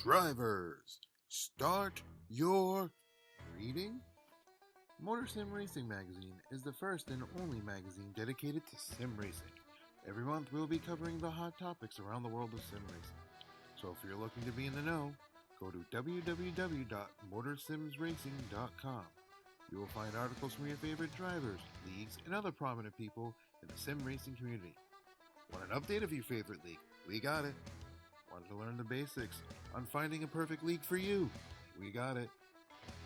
Drivers, start your reading. Motor Sim Racing Magazine is the first and only magazine dedicated to sim racing. Every month we'll be covering the hot topics around the world of sim racing. So if you're looking to be in the know, go to www.motorsimsracing.com. You will find articles from your favorite drivers, leagues, and other prominent people in the sim racing community. Want an update of your favorite league? We got it. Want to learn the basics on finding a perfect league for you? We got it.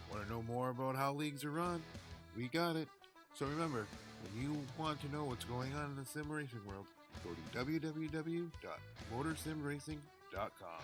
Want to know more about how leagues are run? We got it. So remember, when you want to know what's going on in the sim racing world, go to www.motorsimracing.com.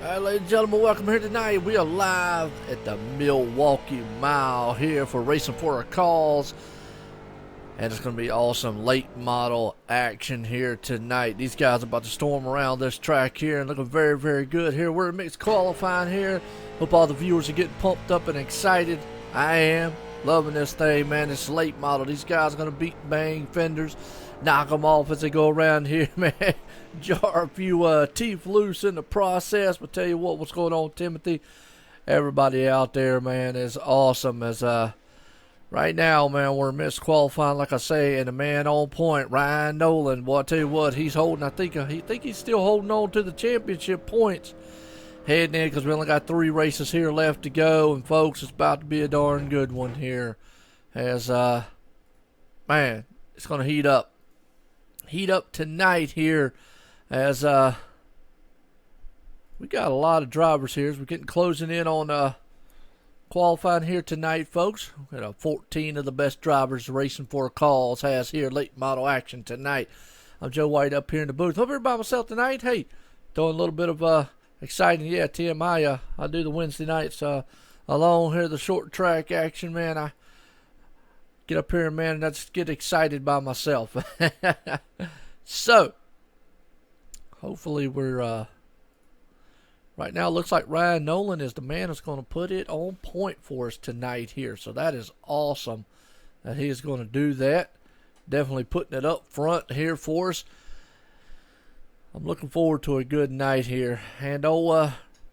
Alright, ladies and gentlemen, welcome here tonight. We are live at the Milwaukee Mile here for Racing for a Cause. And it's going to be awesome late model action here tonight. These guys are about to storm around this track here and looking very, very good here. We're mixed qualifying here. Hope all the viewers are getting pumped up and excited. I am. Loving this thing, man. It's late model. These guys are going to beat bang fenders, knock them off as they go around here, man. Jar a few teeth loose in the process. But tell you what's going on, Timothy. Everybody out there, man, is awesome. As right now, man, we're misqualifying, like I say, and the man on point, Ryan Nolan. Well, I tell you what, he's holding. I think he's still holding on to the championship points. Heading in because we only got 3 races here left to go, and folks, it's about to be a darn good one here. As man, it's gonna heat up tonight here. As we got a lot of drivers here as we're getting closing in on qualifying here tonight, folks. We got 14 of the best drivers racing for a cause has here late model action tonight. I'm Joe White up here in the booth. Over here by myself tonight. Hey, doing a little bit of exciting, Tim. I do the Wednesday nights along here, the short track action, man. I get up here, man, and I just get excited by myself. So, hopefully we're right now, it looks like Ryan Nolan is the man that's going to put it on point for us tonight here. So that is awesome that he is going to do that. Definitely putting it up front here for us. I'm looking forward to a good night here. And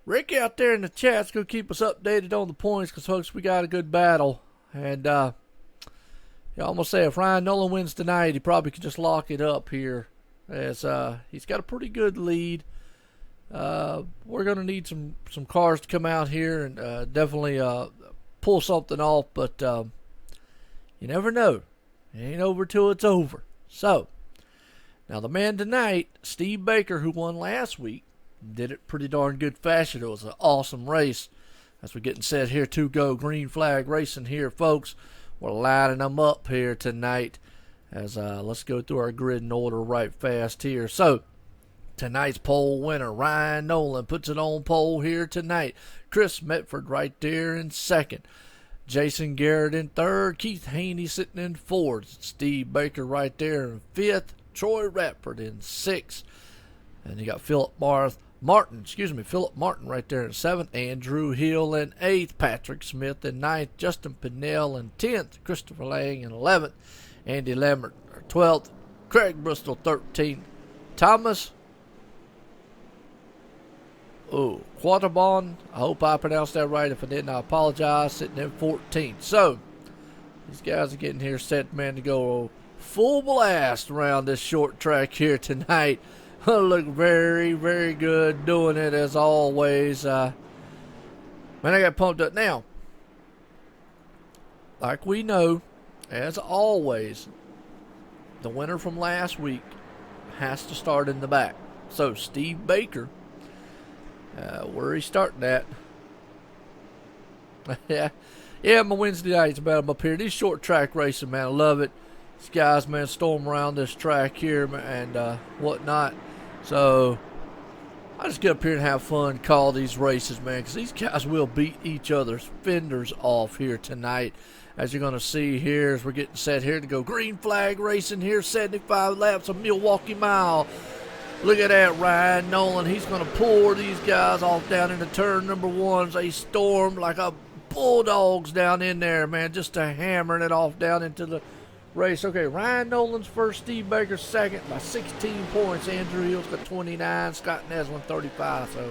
Ricky out there in the chat's going to keep us updated on the points because, folks, we got a good battle. And you almost say if Ryan Nolan wins tonight, he probably could just lock it up here as he's got a pretty good lead. We're going to need some cars to come out here and definitely pull something off, but you never know. It ain't over till it's over. So, now the man tonight, Steve Baker, who won last week, did it pretty darn good fashion. It was an awesome race. As we're getting set here to go green flag racing here, folks. We're lining them up here tonight as let's go through our grid in order right fast here. So, tonight's pole winner, Ryan Nolan, puts it on pole here tonight. Chris Metford right there in second. Jason Garrett in third. Keith Haney sitting in fourth. Steve Baker right there in fifth. Troy Ratford in sixth. And you got Philip Martin right there in seventh. Andrew Hill in eighth. Patrick Smith in ninth. Justin Pinnell in 10th. Christopher Lang in 11th. Andy Lambert 12th. Craig Bristol 13th. Thomas Quattarbon, I hope I pronounced that right. If I didn't, I apologize. Sitting in 14th. So, these guys are getting here set, man, to go full blast around this short track here tonight. Look very, very good doing it as always. Man, I got pumped up. Now, like we know, as always, the winner from last week has to start in the back. So, Steve Baker, where he's starting at. yeah, my Wednesday night's about him up here. These short track racing, man, I love it. These guys, man, storm around this track here and whatnot. So, I just get up here and have fun, call these races, man, because these guys will beat each other's fenders off here tonight. As you're going to see here as we're getting set here to go green flag racing here, 75 laps of Milwaukee Mile. Look at that, Ryan Nolan. He's going to pour these guys off down into turn number one. They storm like a bulldogs down in there, man, just to hammering it off down into the race. Okay, Ryan Nolan's first, Steve Baker second by 16 points. Andrew Hill's got 29, Scott Neslin 35. So,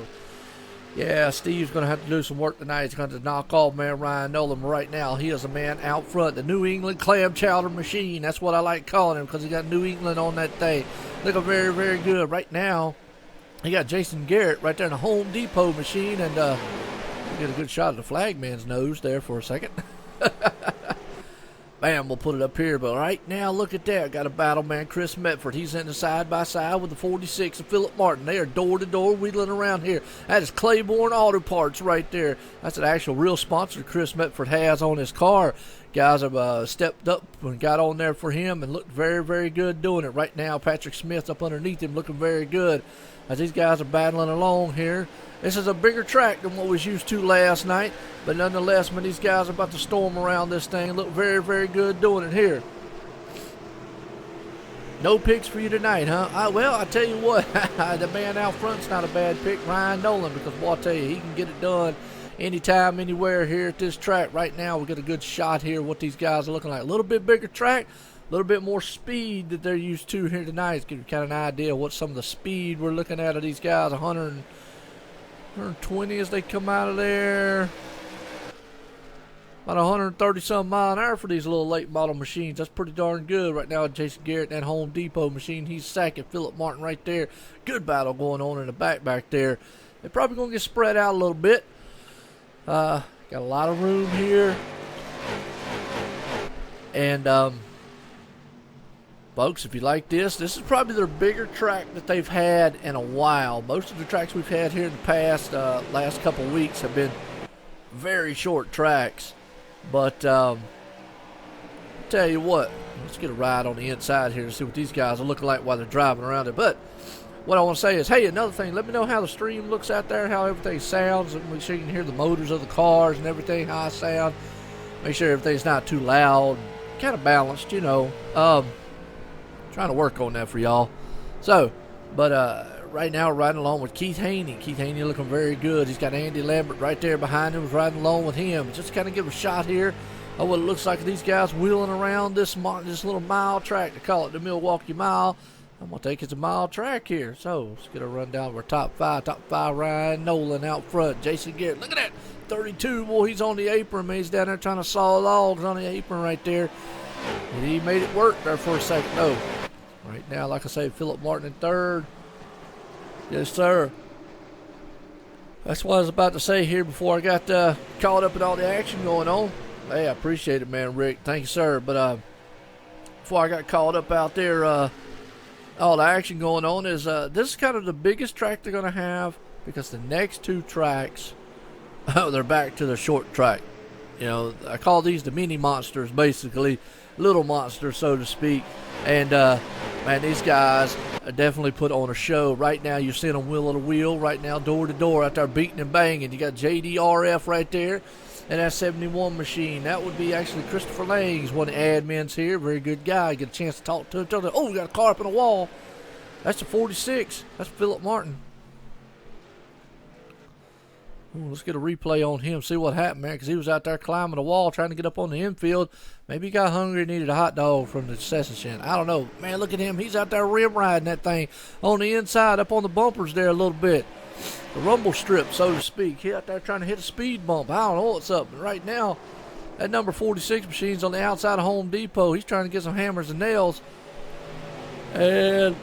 yeah, Steve's going to have to do some work tonight. He's going to knock off, man, Ryan Nolan. Right now, he is a man out front, the New England clam chowder machine. That's what I like calling him because he got New England on that thing. Looking very, very good. Right now, he got Jason Garrett right there in the Home Depot machine. And we get a good shot of the flagman's nose there for a second. Bam, we'll put it up here. But right now, look at that. Got a battle, man. Chris Metford. He's in the side-by-side with the 46 of Philip Martin. They are door-to-door wheeling around here. That is Claiborne Auto Parts right there. That's an actual real sponsor Chris Metford has on his car. Guys have stepped up and got on there for him and looked very, very good doing it. Right now, Patrick Smith up underneath him looking very good as these guys are battling along here. This is a bigger track than what was used to last night, but nonetheless, man, these guys are about to storm around this thing and look very, very good doing it here. No picks for you tonight, huh? Well, I tell you what, the man out front's not a bad pick, Ryan Nolan, because, boy, I tell you, he can get it done anytime, anywhere here at this track. Right now, we get a good shot here what these guys are looking like. A little bit bigger track, a little bit more speed that they're used to here tonight. It's give you kind of an idea of what some of the speed we're looking at of these guys. 120 as they come out of there. About 130-some mile an hour for these little late model machines. That's pretty darn good. Right now, Jason Garrett, that Home Depot machine, he's second. Philip Martin right there. Good battle going on in the back there. They're probably going to get spread out a little bit. Got a lot of room here. And, folks, if you like this is probably their bigger track that they've had in a while. Most of the tracks we've had here in the past, last couple weeks have been very short tracks. But tell you what, let's get a ride on the inside here and see what these guys are looking like while they're driving around it. But what I want to say is, hey, another thing, let me know how the stream looks out there, how everything sounds, and make sure you can hear the motors of the cars and everything, how I sound. Make sure everything's not too loud, kind of balanced, you know. Trying to work on that for y'all. So, but right now we're riding along with Keith Haney. Keith Haney looking very good. He's got Andy Lambert right there behind him. We're riding along with him. Just kind of give a shot here of what it looks like these guys wheeling around this little mile track. They call it the Milwaukee Mile. I'm going to take it's a mile track here. So let's get a rundown of our top five. Ryan Nolan out front. Jason Garrett. Look at that. 32. Boy, he's on the apron, man. He's down there trying to saw logs on the apron right there. And he made it work there for a second. Oh, right now, like I say, Philip Martin in third. Yes, sir. That's what I was about to say here before I got caught up in all the action going on. Hey, I appreciate it, man, Rick. Thank you, sir. But before I got caught up out there, all the action going on is this is kind of the biggest track they're going to have, because the next two tracks, they're back to the short track. You know, I call these the mini monsters, basically. Little monsters, so to speak. And, man, these guys definitely put on a show. Right now, you're seeing them wheel to wheel. Right now, door to door out there beating and banging. You got JDRF right there. And that 71 machine. That would be actually Christopher Langs, one of the admins here. Very good guy. Get a chance to talk to him. Tell them, oh, we got a car up in the wall. That's the 46. That's Philip Martin. Ooh, let's get a replay on him, see what happened, man, because he was out there climbing the wall trying to get up on the infield. Maybe he got hungry and needed a hot dog from the concession. I don't know. Man, look at him. He's out there rim riding that thing on the inside, up on the bumpers there a little bit. The rumble strip, so to speak. He out there trying to hit a speed bump. I don't know what's up. But right now, that number 46 machine's on the outside of Home Depot. He's trying to get some hammers and nails. And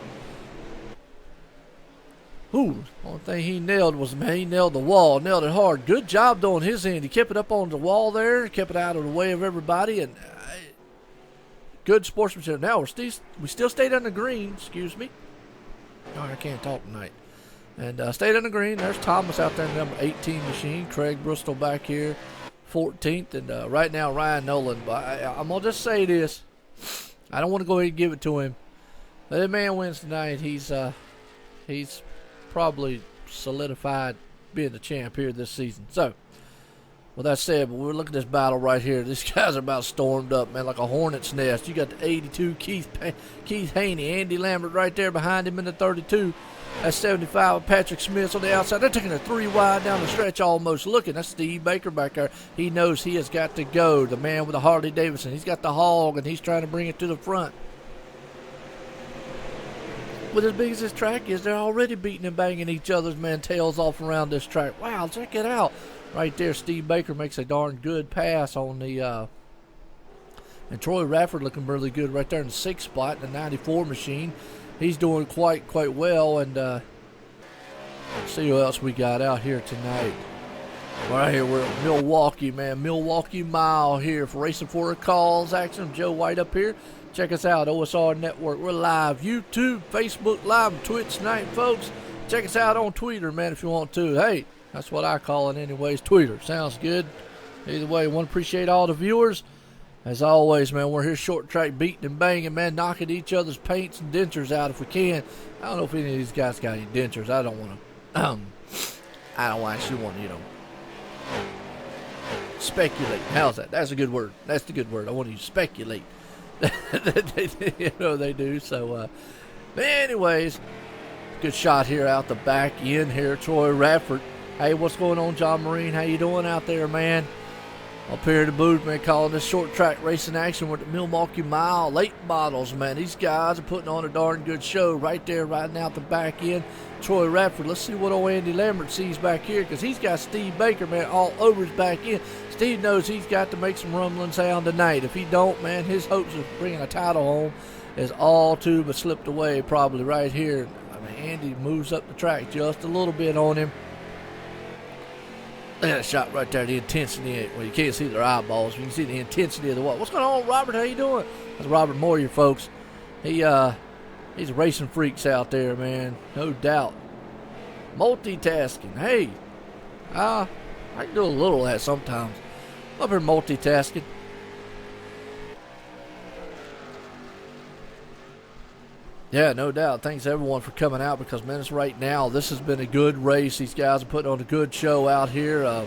ooh, only thing he nailed was, man, he nailed the wall, nailed it hard. Good job though on his end. He kept it up on the wall there, kept it out of the way of everybody, and good sportsmanship. Now we still stayed on the green. Excuse me. Oh, I can't talk tonight. And stayed on the green. There's Thomas out there in the number 18 machine. Craig Bristol back here, 14th, and right now Ryan Nolan. But I'm gonna just say this. I don't want to go ahead and give it to him. But that man wins tonight. He's probably solidified being the champ here this season. So, with that said, but we're looking at this battle right here. These guys are about stormed up, man, like a hornet's nest. You got the 82 Keith Haney, Andy Lambert right there behind him in the 32. That's 75 Patrick Smith on the outside. They're taking a 3 wide down the stretch almost looking. That's Steve Baker back there. He knows he has got to go. The man with the Harley Davidson. He's got the hog, and he's trying to bring it to the front. With as big as this track is, they're already beating and banging each other's, man, tails off around this track. Wow, check it out. Right there, Steve Baker makes a darn good pass on the and Troy Rafford looking really good right there in the 6th spot in the 94 machine. He's doing quite well, and let's see who else we got out here tonight. Right here, we're at Milwaukee, man. Milwaukee Mile here for Racing for a Cause action. I'm Joe White up here. Check us out, OSR Network. We're live, YouTube, Facebook Live, and Twitch tonight, folks. Check us out on Twitter, man, if you want to. Hey, that's what I call it anyways, Twitter. Sounds good. Either way, I want to appreciate all the viewers. As always, man, we're here short track beating and banging, man, knocking each other's paints and dentures out if we can. I don't know if any of these guys got any dentures. I don't want to, I don't actually want to, speculate. How's that? That's a good word. That's the good word. I want to speculate. They do. So, but anyways, good shot here out the back end here. Troy Rafford. Hey, what's going on, John Marine? How you doing out there, man? Up here in the booth, man, calling this short track racing action with the Milwaukee Mile late models, man. These guys are putting on a darn good show right there, riding out the back end. Troy Rafford. Let's see what old Andy Lambert sees back here, because he's got Steve Baker, man, all over his back end. Steve knows he's got to make some rumbling sound tonight. If he don't, man, his hopes of bringing a title home is all too but slipped away probably right here. I mean, Andy moves up the track just a little bit on him. Look at that shot right there, the intensity. Well, you can't see their eyeballs. You can see the intensity of the wall. What's going on, Robert? How you doing? That's Robert Moyer, folks. He's a racing freaks out there, man. No doubt. Multitasking. Hey, I can do a little of that sometimes. I'm up here multitasking. Yeah, no doubt. Thanks everyone for coming out because, man, it's right now. This has been a good race. These guys are putting on a good show out here.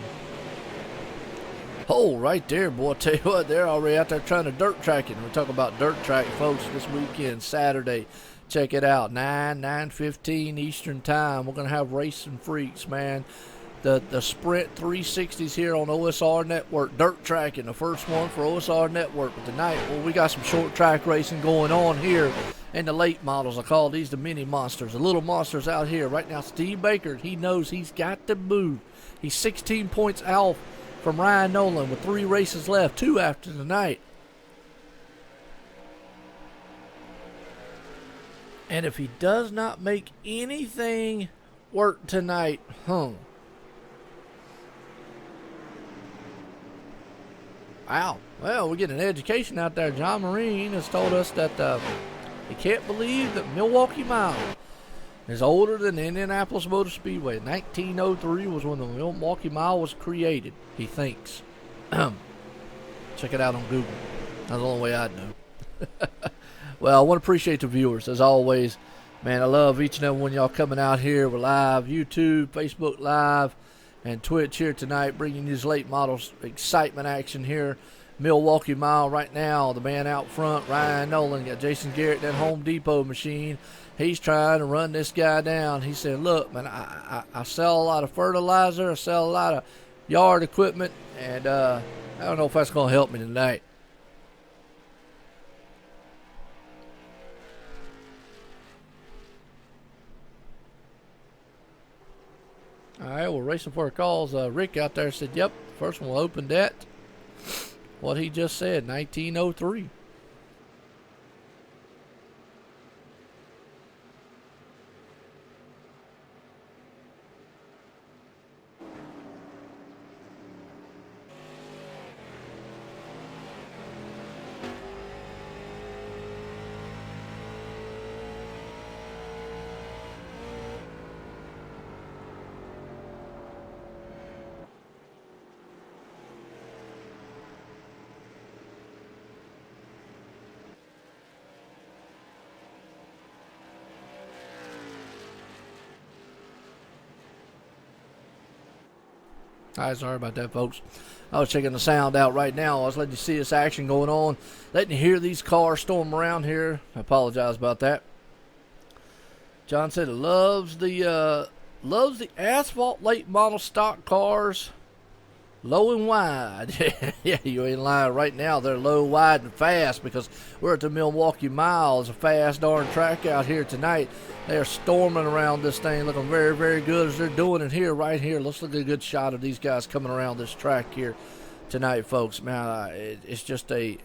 Right there, boy. I tell you what, they're already out there trying to dirt track it. We're talking about dirt track, folks, this weekend, Saturday. Check it out, 9:15 Eastern Time. We're going to have racing freaks, man. The Sprint 360s here on OSR Network, dirt tracking, the first one for OSR Network. But tonight, well, we got some short track racing going on here in the late models. I call these the mini monsters, the little monsters out here. Right now, Steve Baker, he knows he's got to move. He's 16 points out from Ryan Nolan with 3 races left, 2 after tonight. And if he does not make anything work tonight, wow. Well, we're getting an education out there. John Marine has told us that he can't believe that Milwaukee Mile is older than the Indianapolis Motor Speedway. 1903 was when the Milwaukee Mile was created, he thinks. Check it out on Google. That's the only way I'd know. Well, I want to appreciate the viewers, as always. Man, I love each and every one of y'all coming out here. We're live, YouTube, Facebook Live, and Twitch here tonight, bringing you these late models excitement action here. Milwaukee Mile right now. The man out front, Ryan Nolan, got Jason Garrett, that Home Depot machine. He's trying to run this guy down. He said, look, man, I sell a lot of fertilizer. I sell a lot of yard equipment, and I don't know if that's going to help me tonight. All right, we're racing for a cause. Rick out there said, yep, first one will open that. What he just said, 1903. All right, sorry about that, folks. I was checking the sound out right now. I was letting you see this action going on, letting you hear these cars storm around here. I apologize about that. John said he loves the asphalt late model stock cars, low and wide. Yeah, you ain't lying. Right now they're low, wide, and fast because we're at the Milwaukee Mile. It's a fast darn track out here tonight. They are storming around this thing, looking very, very good as they're doing it here, right here. Let's look at a good shot of these guys coming around this track here tonight, folks. Man, it's just a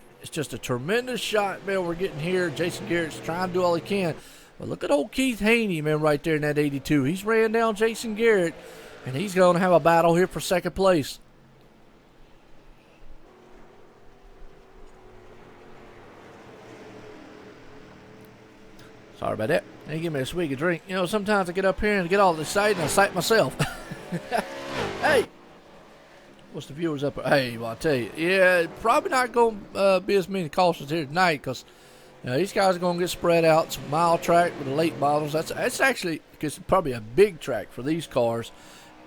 tremendous shot, man. We're getting here. Jason Garrett's trying to do all he can, but look at old Keith Haney, man, right there in that 82. He's ran down Jason Garrett, and he's going to have a battle here for second place. Sorry about that. They give me a swig of drink. You know, sometimes I get up here and get all excited and I excite myself. Hey, what's the viewers up? Hey, well, I'll tell you. Yeah, probably not going to be as many cautions here tonight because these guys are going to get spread out. It's a mile track with the late models. That's actually probably a big track for these cars,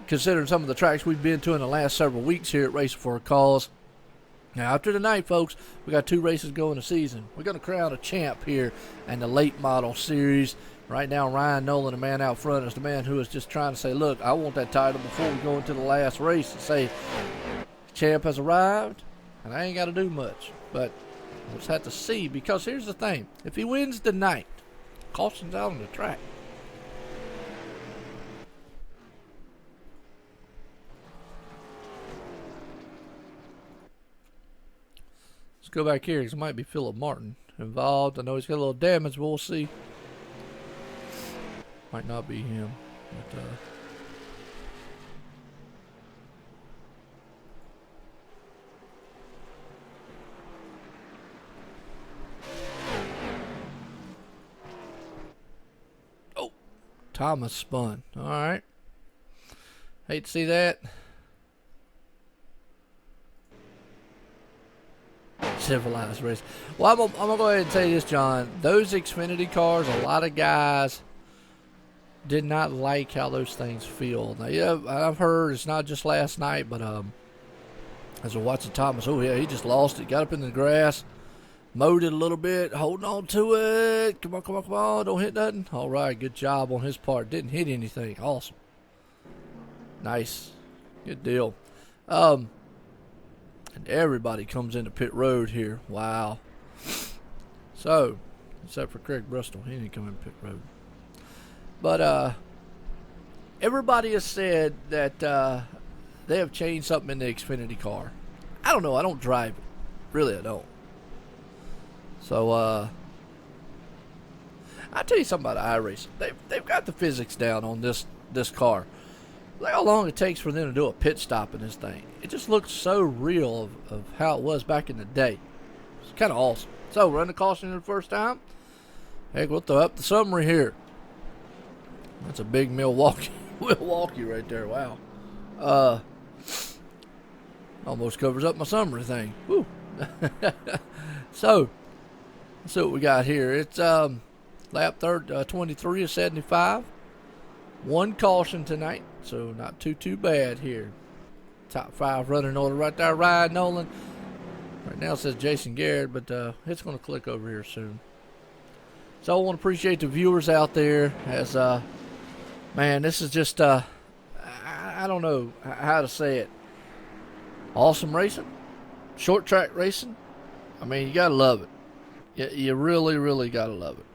considering some of the tracks we've been to in the last several weeks here at Racing for a Cause. Now, after tonight, folks, we got 2 races going this season. We're going to crown a champ here in the late model series. Right now, Ryan Nolan, the man out front, is the man who is just trying to say, look, I want that title before we go into the last race and say, champ has arrived, and I ain't got to do much. But we'll just have to see, because here's the thing. If he wins tonight, caution's out on the track. Go back here because it might be Philip Martin involved. I know he's got a little damage, but we'll see. Might not be him. But, oh, Thomas spun. All right. Hate to see that. Civilized race. Well, I'm gonna go ahead and tell you this, John. Those Xfinity cars, a lot of guys did not like how those things feel. Now, yeah, I've heard it's not just last night, but as I was watching Thomas, oh yeah, he just lost it. Got up in the grass, mowed it a little bit, holding on to it. Come on, come on, come on! Don't hit nothing. All right, good job on his part. Didn't hit anything. Awesome, nice, good deal. And everybody comes into pit road here. Wow. So, except for Craig Bristol, he didn't come in pit road. But everybody has said that they have changed something in the Xfinity car. I don't know. I don't drive it. Really, I don't. So, I'll tell you something about iRacing. They've got the physics down on this car. Look how long it takes for them to do a pit stop in this thing. It just looks so real of how it was back in the day. It's kind of awesome. So, run the caution in the first time. Heck, we'll throw up the summary here. That's a big Milwaukee right there. Wow. Almost covers up my summary thing. Woo. So, let's see what we got here. It's lap 23 of 75. One caution tonight, so not too bad here. Top 5 running order right there. Ryan Nolan. Right now it says Jason Garrett, but it's going to click over here soon. So I want to appreciate the viewers out there. As man, this is just I don't know how to say it. Awesome racing, short track racing. I mean, you gotta love it. You really gotta love it.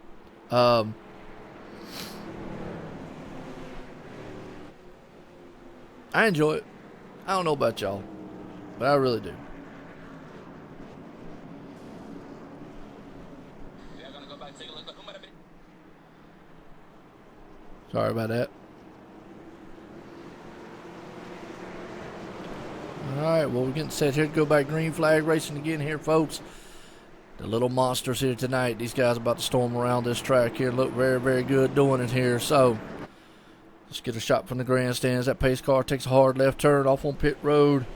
I enjoy it. I don't know about y'all, but I really do. Sorry about that. Alright, well, we're getting set here to go back green flag racing again here, folks. The little monsters here tonight. These guys about to storm around this track here. Look very good doing it here. So, let's get a shot from the grandstands. That pace car takes a hard left turn off on pit road.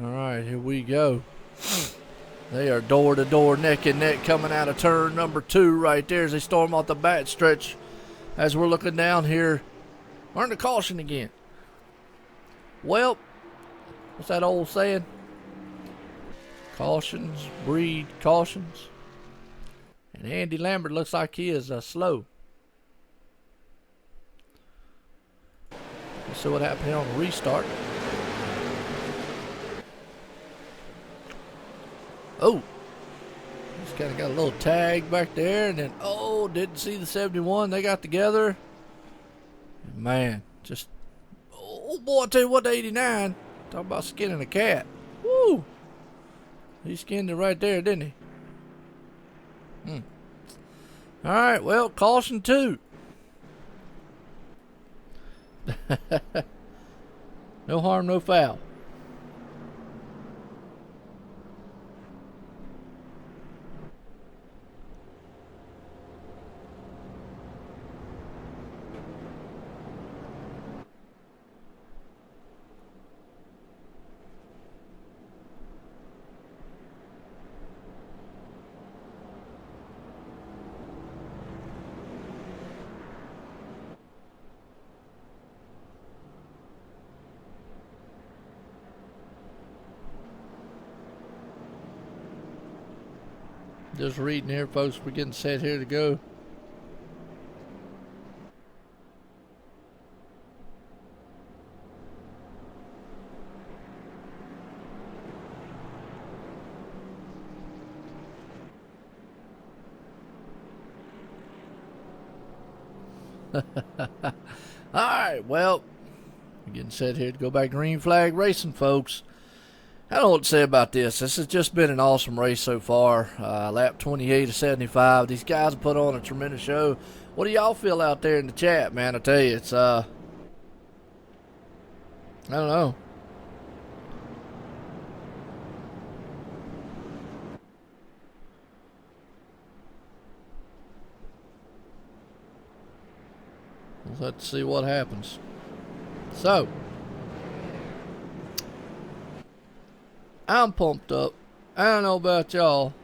Alright, here we go. They are door to door, neck and neck, coming out of turn number 2 right there as they storm off the back stretch. As we're looking down here, learn the caution again. Well, what's that old saying? Cautions breed cautions. And Andy Lambert looks like he is slow. Let's see what happened here on the restart. Oh, just kind of got a little tag back there, and then, oh, didn't see the 71. They got together. Man, just, oh boy, I tell you what, the 89. Talk about skinning a cat. Woo! He skinned it right there, didn't he? All right, well, caution 2. No harm, no foul. Just reading here, folks. We're getting set here to go. Alright, well, we're getting set here to go back green flag racing, folks. I don't know what to say about this. This has just been an awesome race so far. Lap 28 of 75. These guys have put on a tremendous show. What do y'all feel out there in the chat, man? I tell you, it's, I don't know. Let's see what happens. So, I'm pumped up. I don't know about y'all,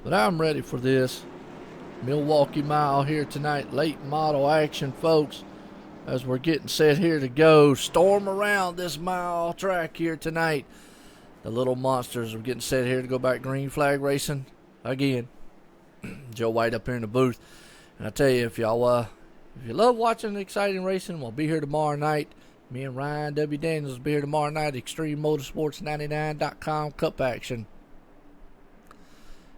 but I'm ready for this Milwaukee Mile here tonight. Late model action, folks, as we're getting set here to go. Storm around this mile track here tonight. The little monsters are getting set here to go back green flag racing again. Joe White up here in the booth. And I tell you, if y'all if you love watching exciting racing, we'll be here tomorrow night. Me and Ryan W. Daniels will be here tomorrow night. ExtremeMotorsports99.com Cup action.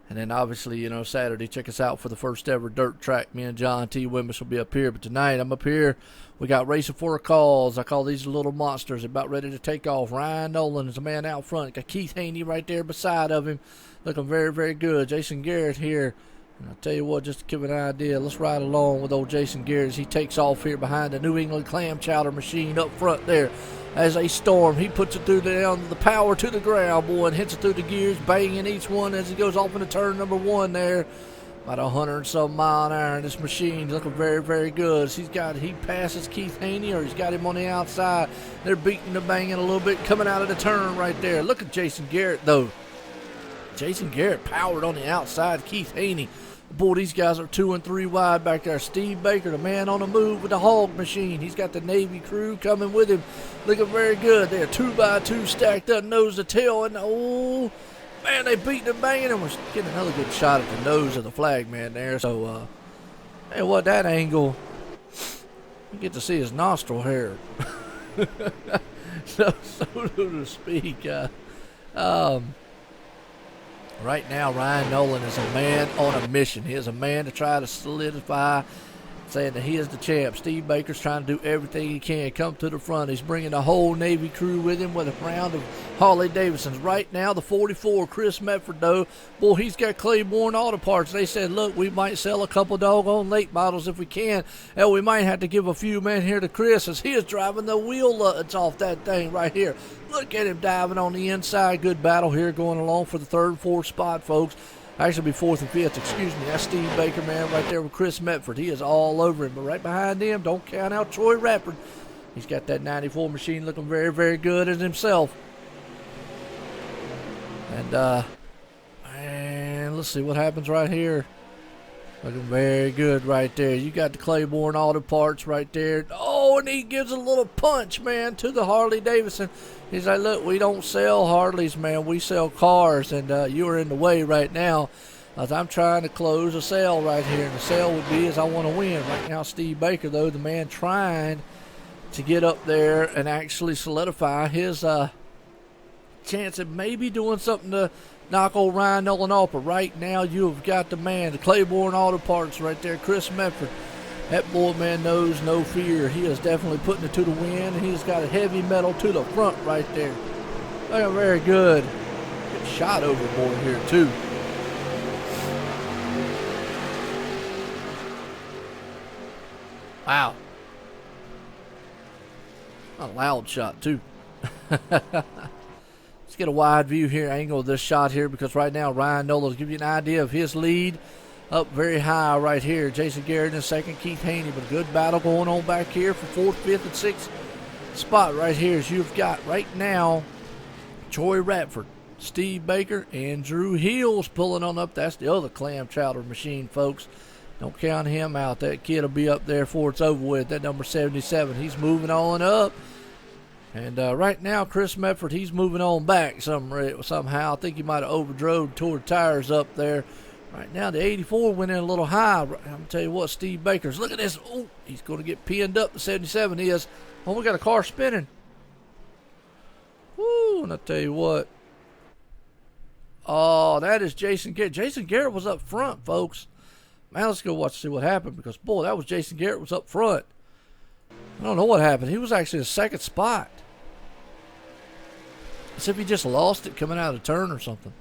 And then obviously, you know, Saturday, check us out for the first ever dirt track. Me and John T. Wimmis will be up here. But tonight, I'm up here. We got Racing for a Cause. I call these little monsters. About ready to take off. Ryan Nolan is a man out front. Got Keith Haney right there beside of him. Looking very, very good. Jason Garrett here. And I'll tell you what, just to give an idea, let's ride along with old Jason Garrett as he takes off here behind the New England clam chowder machine up front there. As a storm, he puts it through the power to the ground, boy, and hits it through the gears, banging each one as he goes off into turn number one there. About 100 and some mile an hour, and this machine's looking very, very good. He passes Keith Haney, or he's got him on the outside. They're beating the banging a little bit, coming out of the turn right there. Look at Jason Garrett, though. Jason Garrett powered on the outside. Keith Haney. Boy, these guys are 2 and 3 wide back there. Steve Baker, the man on the move with the hog machine. He's got the Navy crew coming with him. Looking very good. They're 2x2 stacked up, nose to tail. And, oh, man, they beat the banging. And we're getting another good shot at the nose of the flag man there. So, hey, what, that angle, you get to see his nostril hair. so to speak. Right now, Ryan Nolan is a man on a mission. He is a man to try to solidify, saying that he is the champ. Steve Baker's trying to do everything he can. Come to the front. He's bringing the whole Navy crew with him with a round of Harley Davidsons. Right now, the 44, Chris Medford, though, boy, he's got Claiborne Auto Parts. They said, look, we might sell a couple doggone late models if we can. Hell, we might have to give a few men here to Chris as he is driving the wheel luts off that thing right here. Look at him diving on the inside. Good battle here going along for the third and fourth spot, folks. Actually, be fourth and fifth. Excuse me. That's Steve Baker, man, right there with Chris Medford. He is all over him. But right behind him, don't count out Troy Rappert. He's got that 94 machine looking very, very good as himself. And, man, let's see what happens right here. Looking very good right there. You got the Claiborne Auto Parts right there. Oh, and he gives a little punch, man, to the Harley Davidson. He's like, look, we don't sell Harleys, man. We sell cars, and you are in the way right now as I'm trying to close a sale right here. And the sale would be as I want to win. Right now, Steve Baker, though, the man trying to get up there and actually solidify his chance of maybe doing something to knock old Ryan Nolan off. But right now, you have got the man, the Claiborne Auto Parts right there, Chris Medford. That boy, man, knows no fear. He is definitely putting it to the wind, and he's got a heavy metal to the front right there. Looking very good. Good shot overboard here, too. Wow. A loud shot, too. Let's get a wide view here, angle of this shot here, because right now Ryan Nolan will give you an idea of his lead. Up very high right here. Jason Garrett in second, Keith Haney. But a good battle going on back here for fourth, fifth, and sixth spot right here. As you've got right now Troy Ratford, Steve Baker, and Drew Hills pulling on up. That's the other clam chowder machine, folks. Don't count him out. That kid will be up there before it's over with. That number 77. He's moving on up. And right now, Chris Medford, he's moving on back somehow. I think he might have overdrove toward tires up there. Right now, the 84 went in a little high. I'm going to tell you what, Steve Baker's. Look at this. Oh, he's going to get pinned up. The 77 is. Oh, we got a car spinning. Woo, and I tell you what. Oh, that is Jason Garrett. Jason Garrett was up front, folks. Man, let's go watch and see what happened, because, boy, that was Jason Garrett was up front. I don't know what happened. He was actually in second spot. As if he just lost it coming out of turn or something.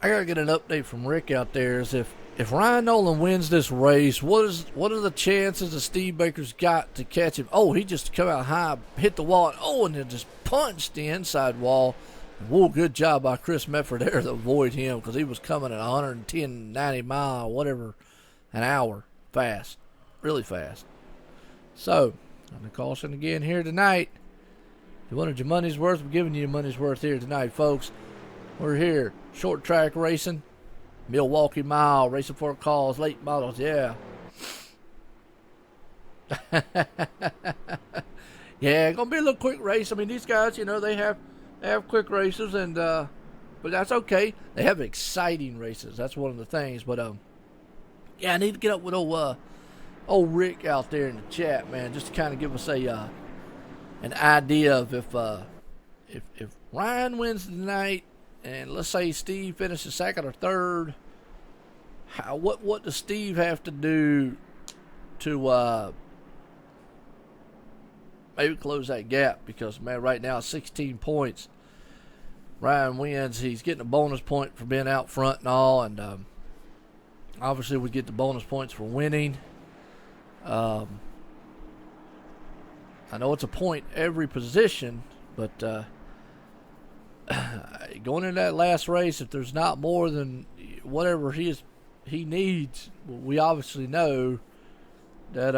I gotta get an update from Rick out there. Is if Ryan Nolan wins this race, what are the chances that Steve Baker's got to catch him? Oh, he just come out high, hit the wall, and then just punched the inside wall. Whoa, good job by Chris Medford there to avoid him, because he was coming at 110, 90 mile, whatever, an hour. fast, really fast. So, on the caution again here tonight. If you wanted your money's worth, we're giving you your money's worth here tonight, folks. We're here, short track racing, Milwaukee Mile, racing for a cause, late models, yeah. Yeah, gonna be a little quick race. I mean, these guys, you know, they have quick races, and but that's okay. They have exciting races. That's one of the things. But yeah, I need to get up with old Rick out there in the chat, man, just to kind of give us an idea of if Ryan wins tonight, and let's say Steve finishes second or third, what does Steve have to do to maybe close that gap? Because, man, right now 16 points. Ryan wins. He's getting a bonus point for being out front and all, and obviously we get the bonus points for winning. I know it's a point every position, but going into that last race, if there's not more than whatever he needs, we obviously know that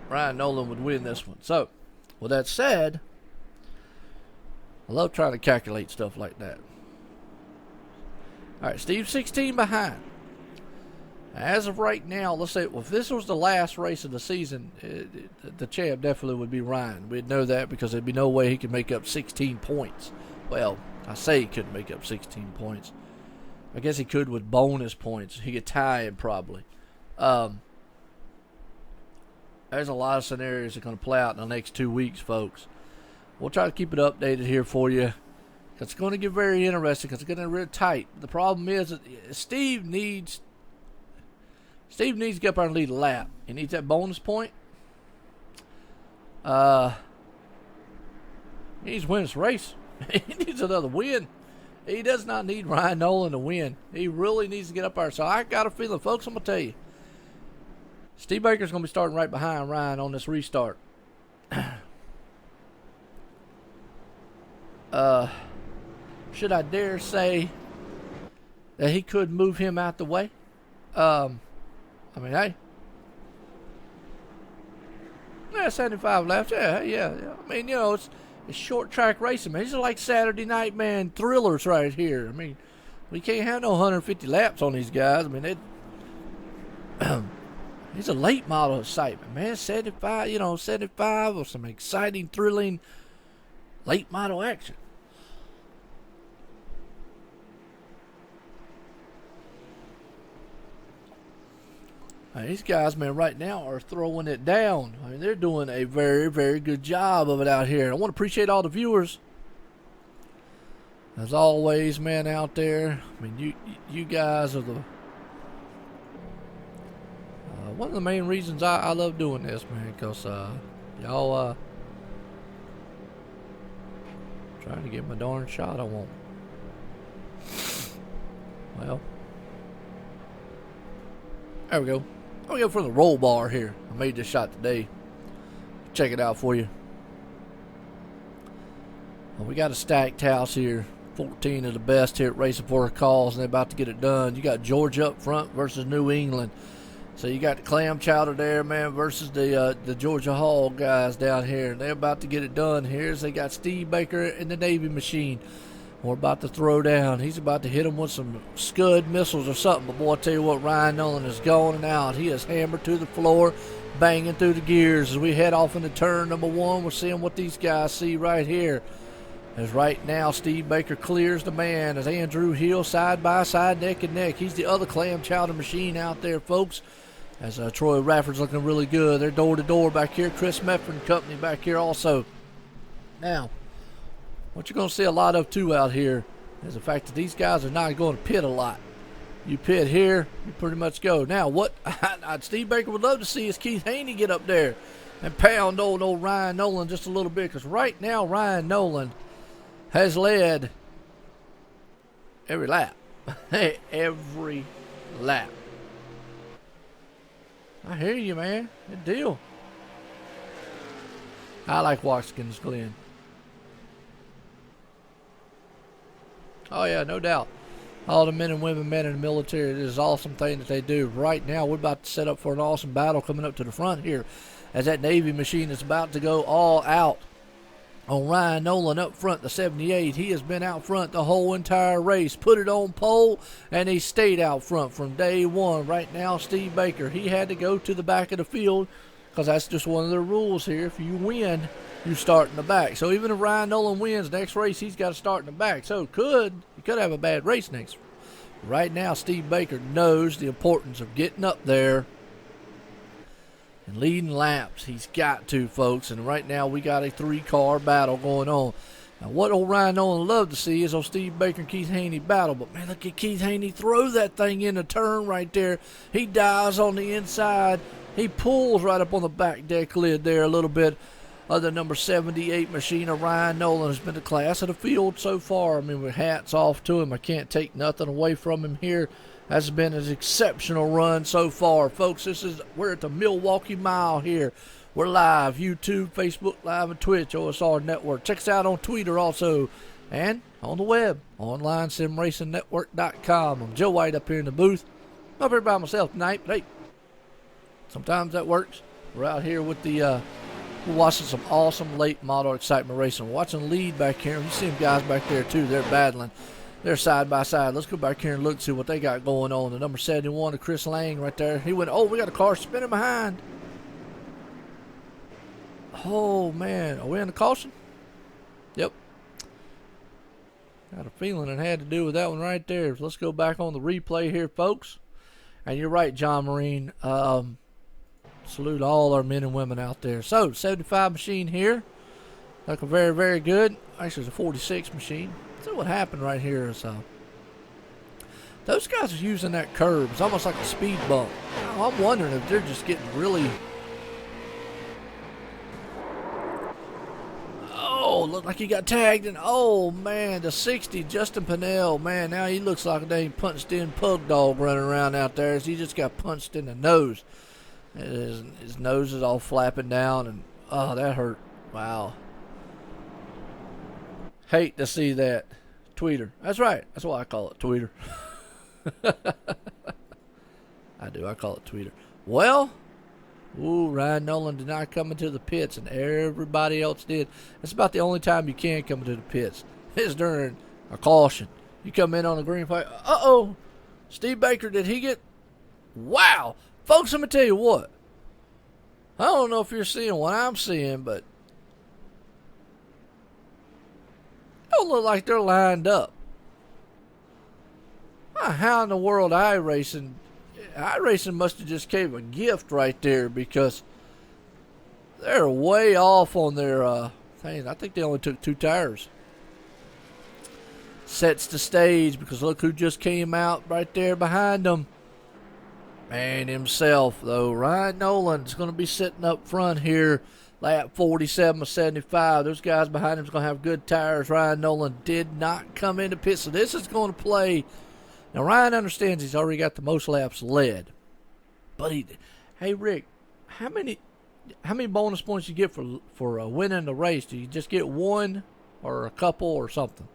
Ryan Nolan would win this one. So, with that said, I love trying to calculate stuff like that. All right, Steve's 16 behind. As of right now, let's say, well, if this was the last race of the season, the champ definitely would be Ryan. We'd know that because there'd be no way he could make up 16 points. Well, I say he couldn't make up 16 points. I guess he could with bonus points. He could tie him probably. There's a lot of scenarios that are going to play out in the next 2 weeks, folks. We'll try to keep it updated here for you. It's going to get very interesting because it's going to get real tight. The problem is that Steve needs to get up there and lead a lap. He needs that bonus point. He needs to win this race. He needs another win. He does not need Ryan Nolan to win. He really needs to get up there. So I got a feeling, folks, I'm going to tell you, Steve Baker's going to be starting right behind Ryan on this restart. Should I dare say that he could move him out the way? I mean, hey. Yeah, 75 laps. Yeah. I mean, you know, it's short track racing, man. These are like Saturday night, man, thrillers right here. I mean, we can't have no 150 laps on these guys. I mean, it's a late model excitement, man. 75 or some exciting, thrilling late model action. These guys, man, right now are throwing it down. I mean, they're doing a very, very good job of it out here. I want to appreciate all the viewers. As always, man, out there. I mean, you guys are the one of the main reasons I love doing this, man, because y'all trying to get my darn shot I want. Well, there we go. I'm going to go for the roll bar here. I made this shot today. Check it out for you. Well, we got a stacked house here. 14 of the best here at Racing for a Cause, and they're about to get it done. You got Georgia up front versus New England. So you got the clam chowder there, man, versus the Georgia Hog guys down here. They're about to get it done here. They got Steve Baker in the Navy machine. We're about to throw down. He's about to hit him with some Scud missiles or something. But boy, I tell you what, Ryan Nolan is going out. He is hammered to the floor, banging through the gears. As we head off into turn number one, we're seeing what these guys see right here. As right now, Steve Baker clears the man as Andrew Hill side by side, neck and neck. He's the other clam chowder machine out there, folks. As Troy Rafford's looking really good. They're door to door back here. Chris Mefford and company back here also. Now, what you're going to see a lot of, too, out here is the fact that these guys are not going to pit a lot. You pit here, you pretty much go. Now, what Steve Baker would love to see is Keith Haney get up there and pound old Ryan Nolan just a little bit. Because right now, Ryan Nolan has led every lap. Every lap. I hear you, man. Good deal. I like Watkins Glen. Oh, yeah, no doubt. all the men and women, men in the military. It is an awesome thing that they do. Right now, we're about to set up for an awesome battle coming up to the front here, as that Navy machine is about to go all out on Ryan Nolan up front, the 78. He has been out front the whole entire race, put it on pole, and he stayed out front from day one. Right now, Steve Baker, he had to go to the back of the field because that's just one of the rules here. If you win, you start in the back. So even if Ryan Nolan wins next race, he's got to start in the back. So he could have a bad race next. Right now, Steve Baker knows the importance of getting up there and leading laps. He's got to, folks. And right now we got a 3-car battle going on. Now what old Ryan Nolan loved to see is old Steve Baker and Keith Haney battle. But man, look at Keith Haney throw that thing in the turn right there. He dives on the inside. He pulls right up on the back deck lid there a little bit of the number 78 machine of Ryan Nolan. Has been the class of the field so far. I mean, with hats off to him. I can't take nothing away from him here. Has been an exceptional run so far, folks. We're at the Milwaukee Mile here. We're live, YouTube, Facebook Live, and Twitch, OSR Network. Check us out on Twitter also, and on the web, online, simracingnetwork.com. I'm Joe White up here in the booth. I'm up here by myself tonight, but hey, sometimes that works. We're out here with we're watching some awesome late model excitement racing. We're watching lead back here. You see them guys back there too. They're battling. They're side by side. Let's go back here and look and see what they got going on. The number 71 of Chris Lang right there. He went, oh, we got a car spinning behind. Oh, man. Are we in the caution? Yep. Got a feeling it had to do with that one right there. Let's go back on the replay here, folks. And you're right, John Marine. Salute all our men and women out there. So, 75 machine here. Looking very, very good. Actually, it's a 46 machine. So what happened right here is those guys are using that curb. It's almost like a speed bump. Now, I'm wondering if they're just getting really... Oh, looked like he got tagged. And oh, man, the 60, Justin Pinnell. Man, now he looks like a dang punched-in pug dog running around out there as he just got punched in the nose. His nose is all flapping down, and oh, that hurt. Wow. Hate to see that. Tweeter. That's right. That's why I call it Tweeter. I do. I call it Tweeter. Well, Ryan Nolan did not come into the pits, and everybody else did. That's about the only time you can come into the pits. It's during a caution. You come in on a green flag. Uh-oh. Steve Baker, did he get... Wow. Folks, let me tell you what. I don't know if you're seeing what I'm seeing, but don't look like they're lined up. How in the world iRacing must have just gave a gift right there, because they're way off on their thing. I think they only took 2 tires. Sets the stage, because look who just came out right there behind them. Man himself, though. Ryan Nolan's going to be sitting up front here. Lap 47 of 75. Those guys behind him is going to have good tires. Ryan Nolan did not come into pit, so this is going to play. Now, Ryan understands he's already got the most laps led. But hey, Rick, how many bonus points you get for winning the race? Do you just get one or a couple or something?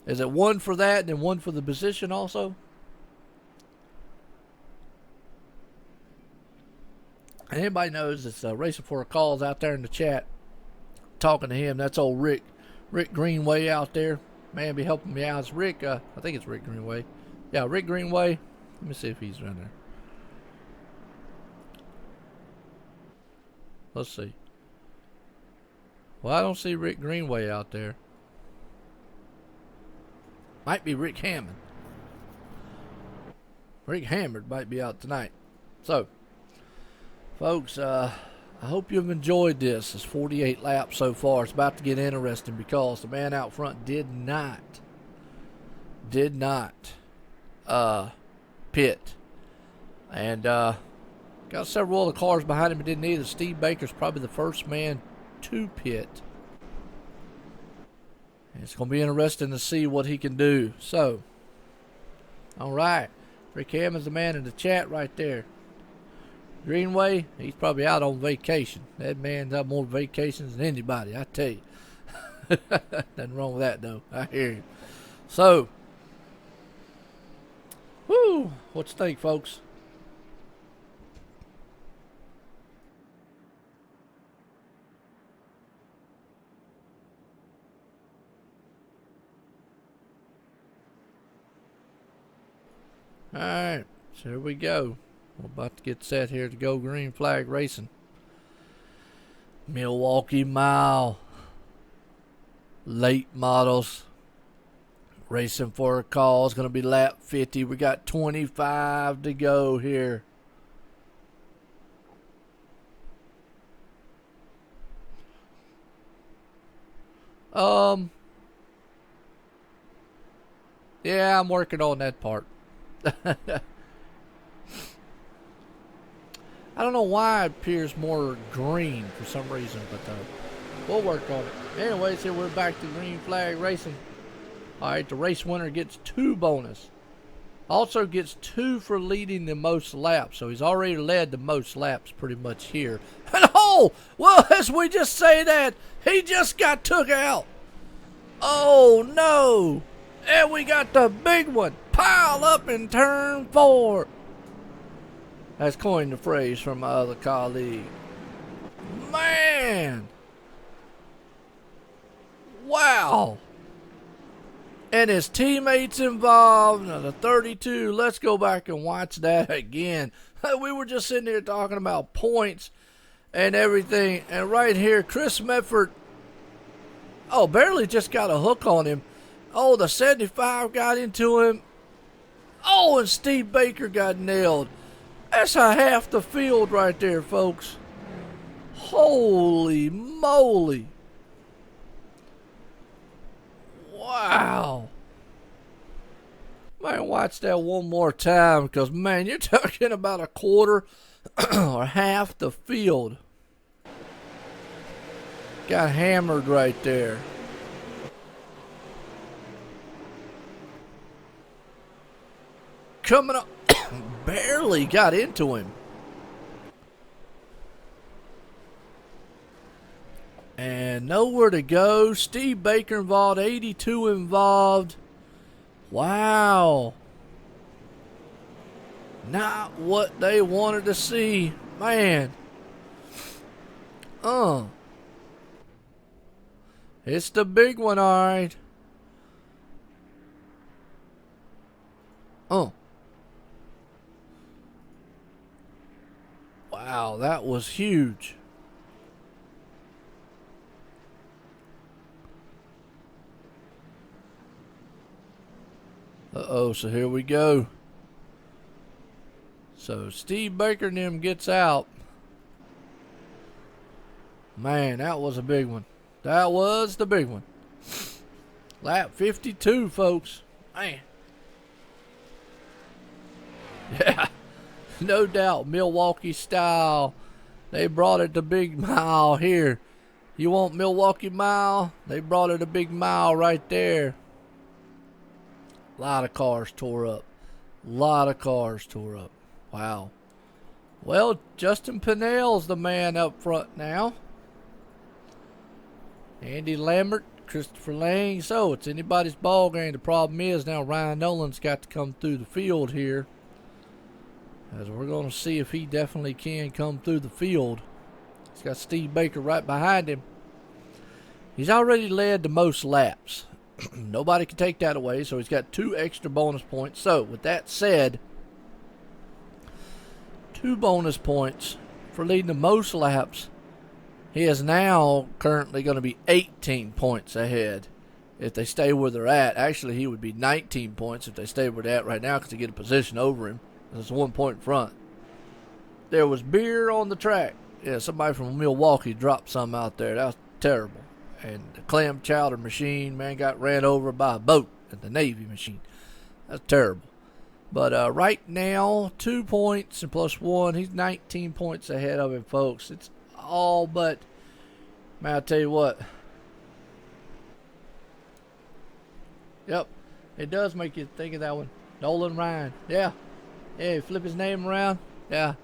Is it one for that and then one for the position also? Anybody knows it's Racing for a Cause out there in the chat. Talking to him. That's old Rick Greenway out there. Man, be helping me out. It's Rick. I think it's Rick Greenway. Yeah, Rick Greenway. Let me see if he's around there. Let's see. Well, I don't see Rick Greenway out there. Might be Rick Hammond. Rick Hammond might be out tonight. So, folks, I hope you've enjoyed this. It's 48 laps so far. It's about to get interesting because the man out front did not pit. And got several other cars behind him that didn't either. Steve Baker's probably the first man to pit. And it's going to be interesting to see what he can do. So, all right. Rick Hammond's the man in the chat right there. Greenway, he's probably out on vacation. That man's got more vacations than anybody, I tell you. Nothing wrong with that, though. I hear you. So, What you think, folks? Alright, so here we go. We're about to get set here to go green flag racing. Milwaukee Mile. Late models. Racing for a call is going to be lap 50. We got 25 to go here. Yeah, I'm working on that part. I don't know why it appears more green for some reason, but we'll work on it. Anyways, here we're back to green flag racing. Alright, the race winner gets 2 bonus. Also gets 2 for leading the most laps. So he's already led the most laps pretty much here. And oh, well, as we just say that, he just got took out. Oh no. And we got the big one. Pile up in turn 4. That's coined the phrase from my other colleague. Man. Wow. And his teammates involved. Now the 32. Let's go back and watch that again. We were just sitting here talking about points and everything. And right here, Chris Medford. Oh, barely just got a hook on him. Oh, the 75 got into him. Oh, and Steve Baker got nailed. That's a half the field right there, folks. Holy moly. Wow. Man, watch that one more time because, man, you're talking about a quarter or half the field. Got hammered right there. Coming up, barely got into him. And nowhere to go. Steve Baker involved, 82 involved. Wow. Not what they wanted to see. Man. It's the big one, alright. Wow, that was huge. Uh-oh, so here we go. So Steve Baker and them gets out. Man, that was a big one. That was the big one. Lap 52, folks. Man. Yeah. No doubt, Milwaukee style. They brought it the big mile here. You want Milwaukee Mile? They brought it a big mile right there. A lot of cars tore up. Wow. Well, Justin Pinnell's the man up front now. Andy Lambert, Christopher Lang. So it's anybody's ball game. The problem is now Ryan Nolan's got to come through the field here. As we're going to see if he definitely can come through the field. He's got Steve Baker right behind him. He's already led the most laps. Nobody can take that away, so he's got 2 extra bonus points. So, with that said, 2 bonus points for leading the most laps. He is now currently going to be 18 points ahead if they stay where they're at. Actually, he would be 19 points if they stay where they're at right now because they get a position over him. There's 1 point in front. There was beer on the track. Yeah, somebody from Milwaukee dropped some out there. That was terrible. And the clam chowder machine, man, got ran over by a boat at the Navy machine. That's terrible. But right now, 2 points and plus 1. He's 19 points ahead of him, folks. It's all but, man, I'll tell you what. Yep, it does make you think of that one. Nolan Ryan. Yeah. Yeah, flip his name around. Yeah.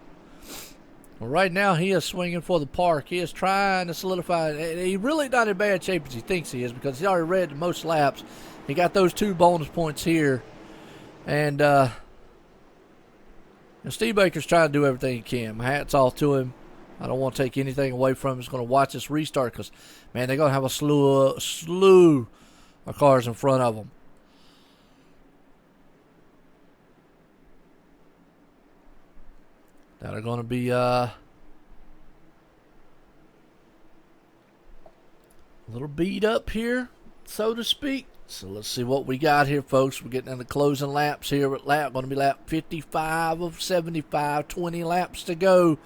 Well, right now he is swinging for the park. He is trying to solidify. He's really not in bad shape as he thinks he is because he's already read the most laps. He got those 2 bonus points here. And And Steve Baker's trying to do everything he can. My hat's off to him. I don't want to take anything away from him. He's going to watch this restart because, man, they're going to have a slew of cars in front of them. Now they're going to be a little beat up here, so to speak. So let's see what we got here, folks. We're getting into closing laps here. Going to be lap 55 of 75, 20 laps to go.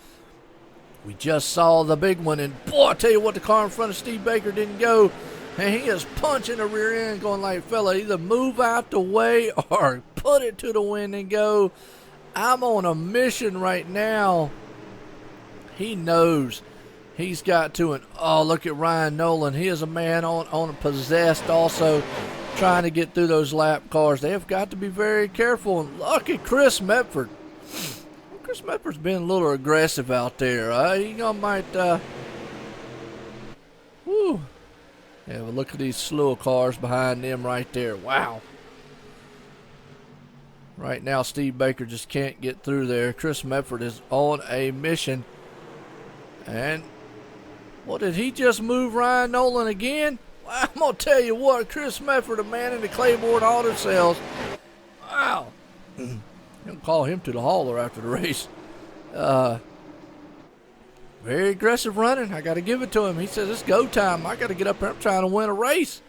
We just saw the big one, and boy, I tell you what, the car in front of Steve Baker didn't go. And he is punching the rear end, going like, fella, either move out the way or put it to the wind and go. I'm on a mission right now. He knows he's got to. And oh, look at Ryan Nolan. He is a man on possessed also, trying to get through those lap cars. They have got to be very careful. And look at Chris Medford. Chris Medford's been a little aggressive out there. He might. Woo. Yeah, but look at these slew of cars behind them right there. Wow. Right now, Steve Baker just can't get through there. Chris Medford is on a mission. And, what, did he just move Ryan Nolan again? Well, I'm going to tell you what, Chris Medford, a man in the Claiborne Auto Sales. Wow. You'll call him to the hauler after the race. Very aggressive running. I got to give it to him. He says, it's go time. I got to get up there. I'm trying to win a race.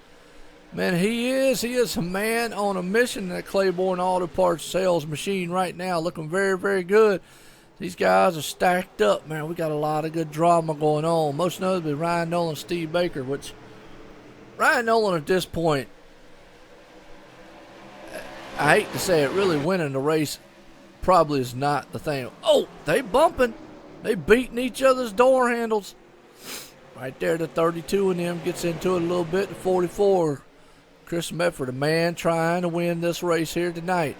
Man, he is a man on a mission in that Claiborne Auto Parts sales machine right now. Looking very, very good. These guys are stacked up, man. We got a lot of good drama going on. Most notably Ryan Nolan, Steve Baker, which Ryan Nolan at this point, I hate to say it, really winning the race probably is not the thing. Oh, they bumping. They beating each other's door handles. Right there, the 32 in them gets into it a little bit. The 44, Chris Medford, a man trying to win this race here tonight.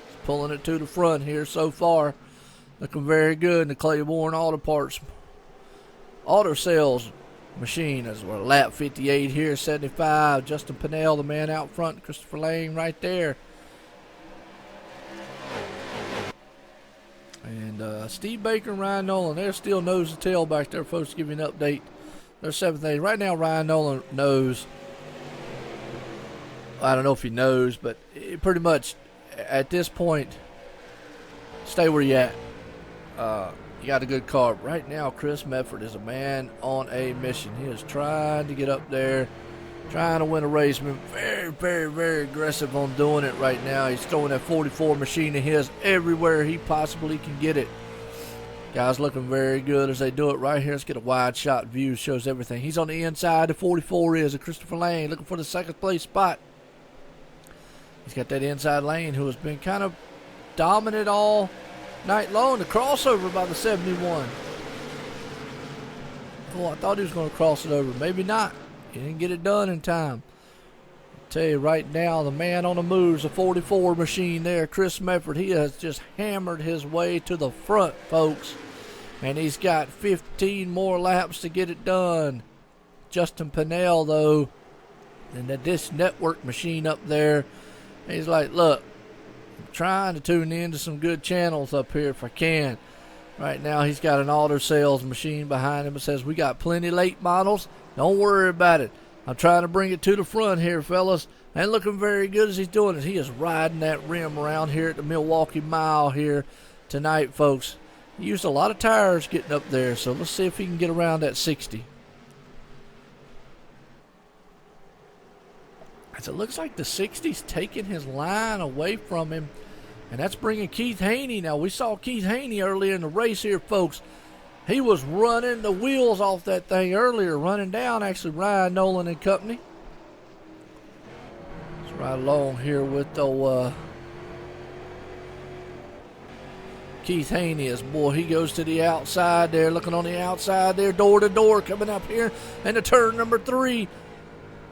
He's pulling it to the front here so far. Looking very good in the Claiborne Auto Parts Auto Sales machine. As we're lap 58 here, 75. Justin Pinnell, the man out front. Christopher Lane right there. And Steve Baker and Ryan Nolan, they're still nose to tail back there, folks. Give you an update. They're 7th, 8th. Right now, Ryan Nolan knows. I don't know if he knows, but pretty much at this point, stay where you at. You got a good car. Right now, Chris Medford is a man on a mission. He is trying to get up there, trying to win a race. Been very, very, very aggressive on doing it right now. He's throwing that 44 machine of his everywhere he possibly can get it. Guys looking very good as they do it right here. Let's get a wide shot view. Shows everything. He's on the inside. The 44 is. Christopher Lane looking for the second place spot. He's got that inside lane who has been kind of dominant all night long. The crossover by the 71. Oh, I thought he was going to cross it over. Maybe not. He didn't get it done in time. I'll tell you right now, the man on the move is a 44 machine there. Chris Medford, he has just hammered his way to the front, folks. And he's got 15 more laps to get it done. Justin Pinnell, though, and that Dish Network machine up there, he's like, look, I'm trying to tune into some good channels up here if I can. Right now, he's got an auto sales machine behind him that says, we got plenty late models. Don't worry about it. I'm trying to bring it to the front here, fellas. And looking very good as he's doing it. He is riding that rim around here at the Milwaukee Mile here tonight, folks. He used a lot of tires getting up there, so let's see if he can get around that 60. As it looks like the 60's taking his line away from him, and that's bringing Keith Haney. Now, we saw Keith Haney earlier in the race here, folks. He was running the wheels off that thing earlier, running down, actually, Ryan Nolan and company. Let's ride along here with the Keith Haney. As boy, he goes to the outside there, looking on the outside there, door to door, coming up here, and the turn number 3.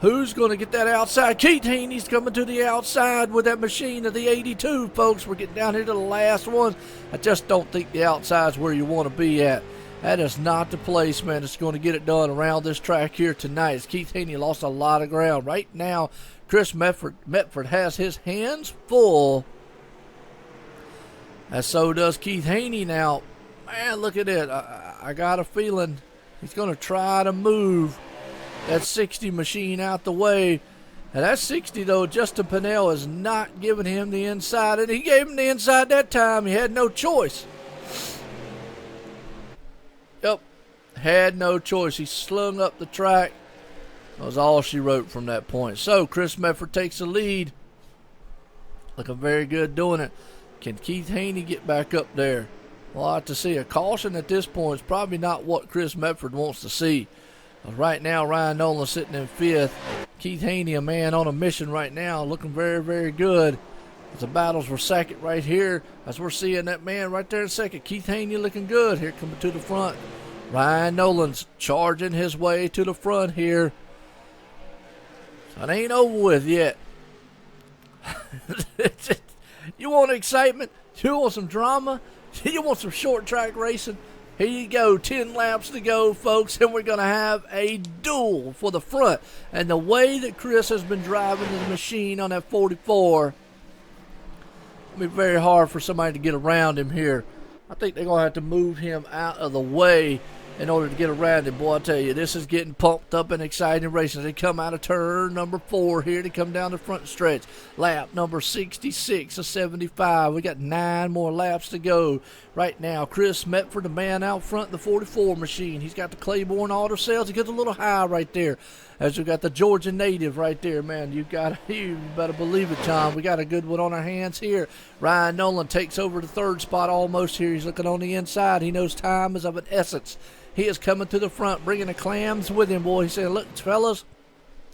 Who's going to get that outside? Keith Haney's coming to the outside with that machine of the 82, folks. We're getting down here to the last one. I just don't think the outside's where you want to be at. That is not the place, man, that's going to get it done around this track here tonight. As Keith Haney lost a lot of ground. Right now, Chris Medford has his hands full And so does Keith Haney now. Man, look at it. I got a feeling he's going to try to move that 60 machine out the way. And that 60, though, Justin Pinnell is not giving him the inside. And he gave him the inside that time. He had no choice. Yep. Had no choice. He slung up the track. That was all she wrote from that point. So, Chris Medford takes the lead. Looking very good doing it. Can Keith Haney get back up there? We'll have to see. A caution at this point is probably not what Chris Medford wants to see. Right now, Ryan Nolan sitting in fifth. Keith Haney, a man on a mission right now, looking very, very good. As the battles for second right here, as we're seeing that man right there in second. Keith Haney looking good here coming to the front. Ryan Nolan's charging his way to the front here. So it ain't over with yet. You want excitement? You want some drama? You want some short track racing? Here you go, 10 laps to go, folks, and we're going to have a duel for the front. And the way that Chris has been driving the machine on that 44, it'll be very hard for somebody to get around him here. I think they're going to have to move him out of the way in order to get around him. Boy, I tell you, this is getting pumped up and exciting racing. They come out of turn number 4 here. They come down the front stretch. Lap number 66 of 75. We got 9 more laps to go. Right now, Chris Medford, the man out front, the 44 machine. He's got the Claiborne Auto Sales. He gets a little high right there. As we got the Georgia native right there, man. You better believe it, John. We got a good one on our hands here. Ryan Nolan takes over the third spot almost here. He's looking on the inside. He knows time is of an essence. He is coming to the front, bringing the clams with him, boy. He said, look, fellas,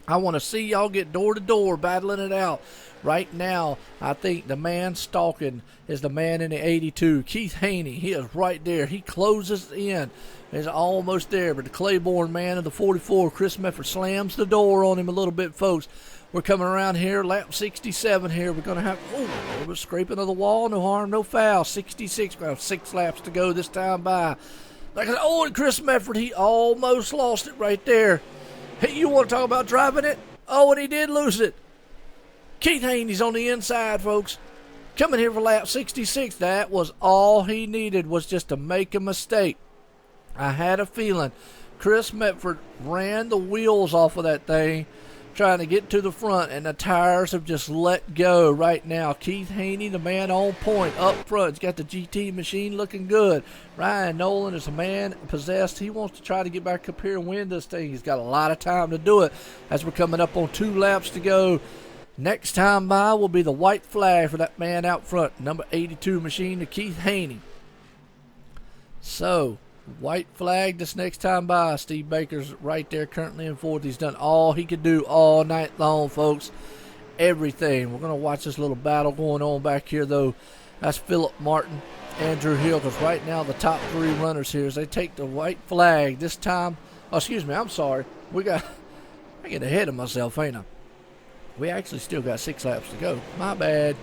I want to see y'all get door to door, battling it out. Right now, I think the man stalking is the man in the 82, Keith Haney. He is right there. He closes in. He's almost there, but the Claiborne man of the 44, Chris Medford, slams the door on him a little bit, folks. We're coming around here, lap 67 here. We're going to have, a little bit scraping of the wall, no harm, no foul. 66, we have 6 laps to go this time by. Like I said, and Chris Medford, he almost lost it right there. Hey, you want to talk about driving it? Oh, and he did lose it. Keith Haney's on the inside, folks. Coming here for lap 66. That was all he needed, was just to make a mistake. I had a feeling Chris Medford ran the wheels off of that thing, trying to get to the front, and the tires have just let go right now. Keith Haney, the man on point, up front. He's got the GT machine looking good. Ryan Nolan is a man possessed. He wants to try to get back up here and win this thing. He's got a lot of time to do it as we're coming up on 2 laps to go. Next time by will be the white flag for that man out front, number 82 machine, to Keith Haney. So, white flag this next time by. Steve Baker's right there currently in fourth. He's done all he could do all night long, folks. Everything. We're going to watch this little battle going on back here, though. That's Philip Martin, Andrew Hill, because right now the top 3 runners here, as they take the white flag this time. Oh, excuse me, I'm sorry. I get ahead of myself, ain't I? We actually still got 6 laps to go. My bad.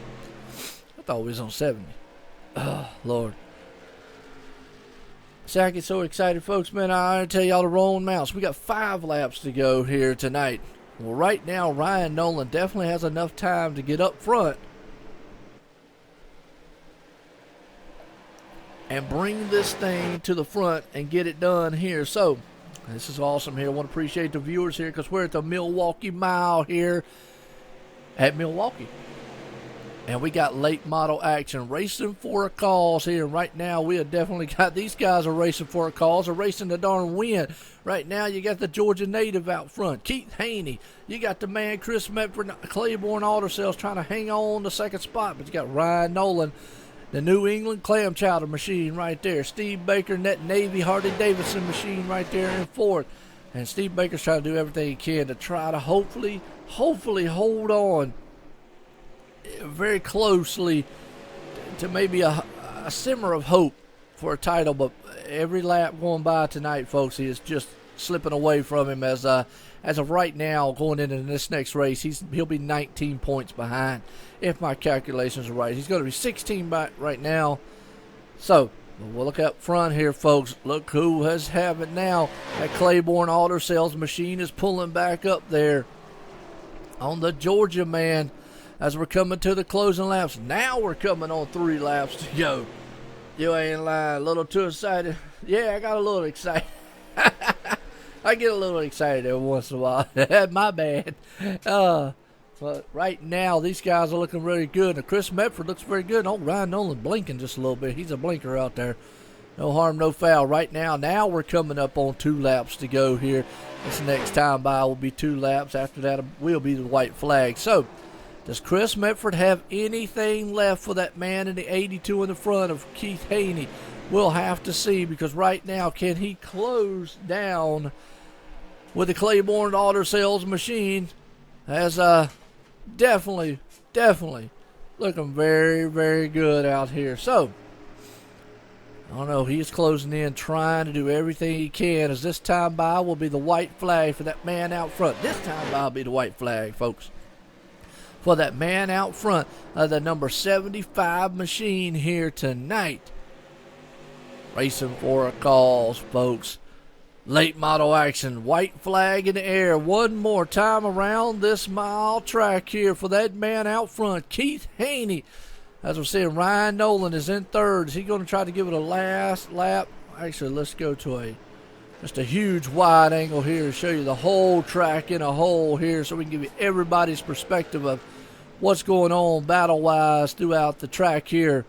I thought we was on 70. Oh, Lord. See, I get so excited, folks, man. I tell y'all the wrong mouse. We got 5 laps to go here tonight. Well, right now, Ryan Nolan definitely has enough time to get up front and bring this thing to the front and get it done here. So, this is awesome here. I want to appreciate the viewers here because we're at the Milwaukee Mile here at Milwaukee. And we got late model action, racing for a cause here. Right now, we have definitely got these guys are racing for a cause, are racing to darn win. Right now, you got the Georgia native out front, Keith Haney. You got the man, Chris Medford, Claiborne Auto Sales, trying to hang on the second spot. But you got Ryan Nolan, the New England clam chowder machine right there. Steve Baker, that Navy Harley-Davidson machine right there in fourth. And Steve Baker's trying to do everything he can to try to hopefully hold on very closely to maybe a simmer of hope for a title. But every lap going by tonight, folks, he is just slipping away from him as of right now, going into this next race. He'll be 19 points behind if my calculations are right. He's going to be 16 back right now. So we'll look up front here, folks. Look who has have it now. That Claiborne Auto Sales machine is pulling back up there on the Georgia man. as we're coming to the closing laps. Now we're coming on 3 laps to go. You ain't lying. A little too excited. Yeah, I got a little excited. I get a little excited every once in a while. My bad. But right now, these guys are looking really good. And Chris Medford looks very good. Oh, Ryan Nolan blinking just a little bit. He's a blinker out there. No harm, no foul. Right now we're coming up on 2 laps to go here. This next time by will be 2 laps. After that will be the white flag. So, does Chris Medford have anything left for that man in the 82 in the front of Keith Haney? We'll have to see, because right now, can he close down with the Claiborne Auto Sales machine? As definitely looking very, very good out here. So, I don't know, he's closing in, trying to do everything he can, as this time by will be the white flag for that man out front. This time by will be the white flag, folks, for that man out front of the number 75 machine here tonight. Racing for a cause, folks. Late model action, white flag in the air. One more time around this mile track here for that man out front, Keith Haney. As we're seeing, Ryan Nolan is in third. Is he going to try to give it a last lap? Actually, let's go to just a huge wide angle here to show you the whole track in a whole here, so we can give you everybody's perspective of what's going on battle-wise throughout the track here,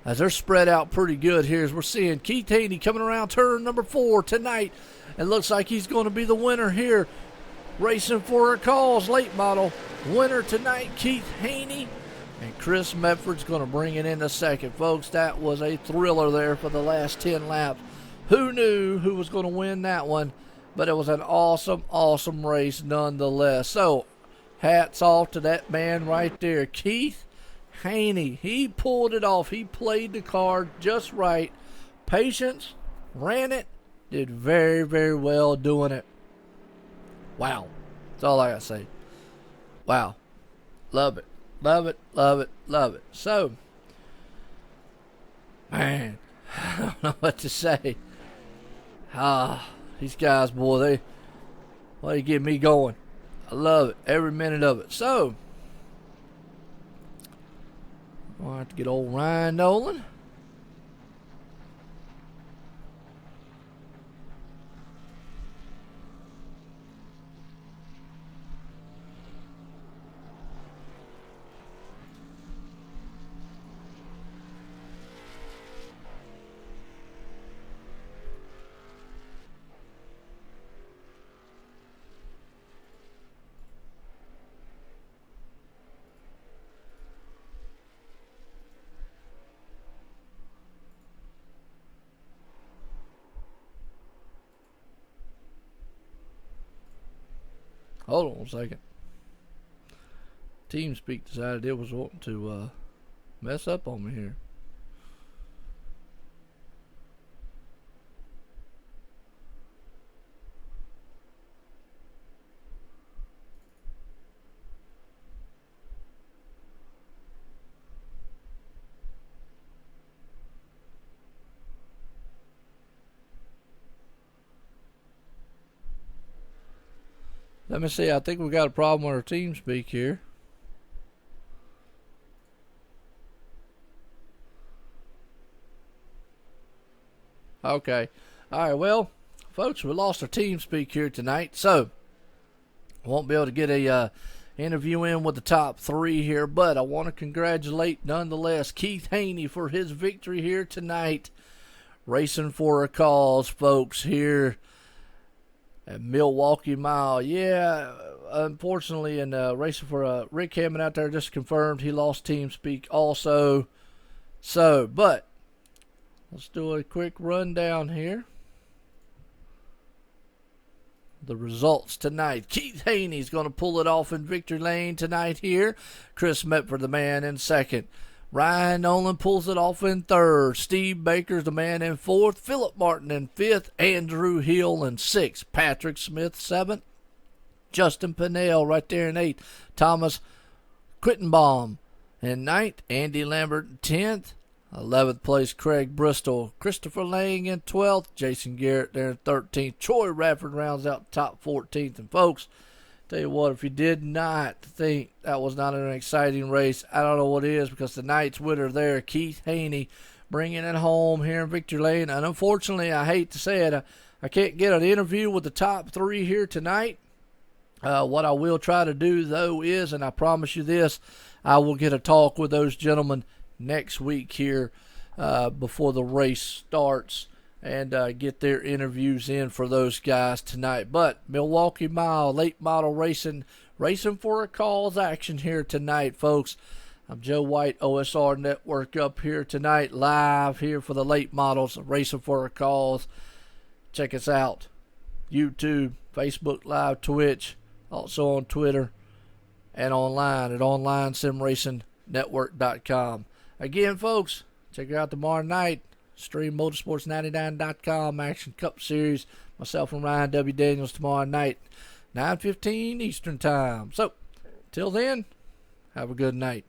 as they're spread out pretty good here. As we're seeing Keith Haney coming around turn number 4 tonight. It looks like he's going to be the winner here. Racing for a cause, late model. Winner tonight, Keith Haney. And Chris Medford's going to bring it in a second. Folks, that was a thriller there for the last 10 laps. Who knew who was going to win that one? But it was an awesome, awesome race nonetheless. So, hats off to that man right there, Keith Haney. He pulled it off. He played the card just right. Patience, ran it, did very, very well doing it. Wow. That's all I got to say. Wow. Love it. Love it, love it, love it. So, man, I don't know what to say. These guys, boy, they get me going. I love it, every minute of it. So, I'll have to get old Ryan Nolan. Hold on a second. TeamSpeak decided it was wanting to mess up on me here. Let me see. I think we got a problem with our TeamSpeak here. Okay. All right. Well, folks, we lost our TeamSpeak here tonight, so won't be able to get a interview in with the top 3 here. But I want to congratulate, nonetheless, Keith Haney for his victory here tonight. Racing for a cause, folks, here at Milwaukee Mile. Yeah, unfortunately, and racing for Rick Hammond out there just confirmed he lost TeamSpeak also. So, but let's do a quick rundown here. The results tonight. Keith Haney's going to pull it off in victory lane tonight here. Chris Medford, the man, in second. Ryan Nolan pulls it off in third. Steve Baker's the man in fourth. Philip Martin in fifth. Andrew Hill in sixth. Patrick Smith, seventh. Justin Pinnell right there in eighth. Thomas Quittenbaum in ninth. Andy Lambert in 10th. 11th place, Craig Bristol. Christopher Lang in 12th. Jason Garrett there in 13th. Troy Radford rounds out top 14th. And folks, Tell you what, if you did not think that was not an exciting race, I don't know what is, because tonight's winner there, Keith Haney, bringing it home here in Victory Lane. And unfortunately, I hate to say it, I can't get an interview with the top three here tonight. What I will try to do, though, is, and I promise you this, I will get a talk with those gentlemen next week here before the race starts, and get their interviews in for those guys tonight. But Milwaukee Mile, late model racing for a cause action here tonight, folks. I'm Joe White, OSR Network, up here tonight, live here for the late models, racing for a cause. Check us out. YouTube, Facebook Live, Twitch, also on Twitter, and online at onlinesimracingnetwork.com. Again, folks, check it out tomorrow night. Stream motorsports99.com Action Cup Series. Myself and Ryan W. Daniels tomorrow night, 9:15 Eastern Time. So, till then, have a good night.